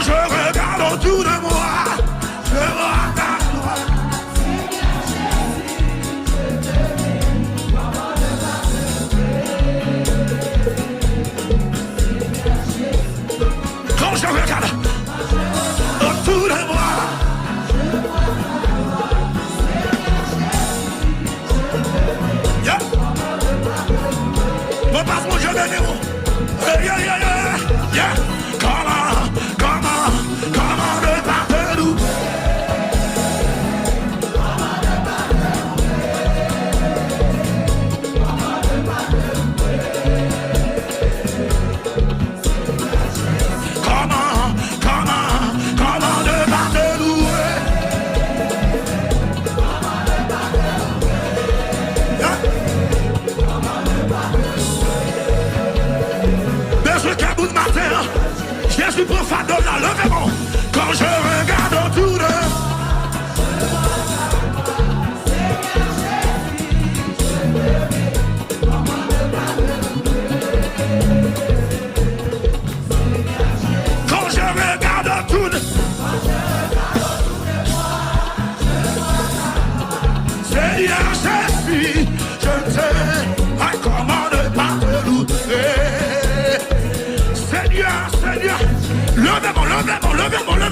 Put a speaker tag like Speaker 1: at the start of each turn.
Speaker 1: je regarde autour de moi, je vois ta gloire. Quand je regarde autour de moi, yeah. On passe mon jeu de néo. Yeah, yeah, yeah, yeah. Comment ne pas te louer? Comment ne pas te louer? Monsieur Kaboul matin, Jésus profane de la levée. Quand je regarde autour de quand je regarde autour de Seigneur Jésus, je t'aime, comment ne pas te louer? Seigneur, levez-moi.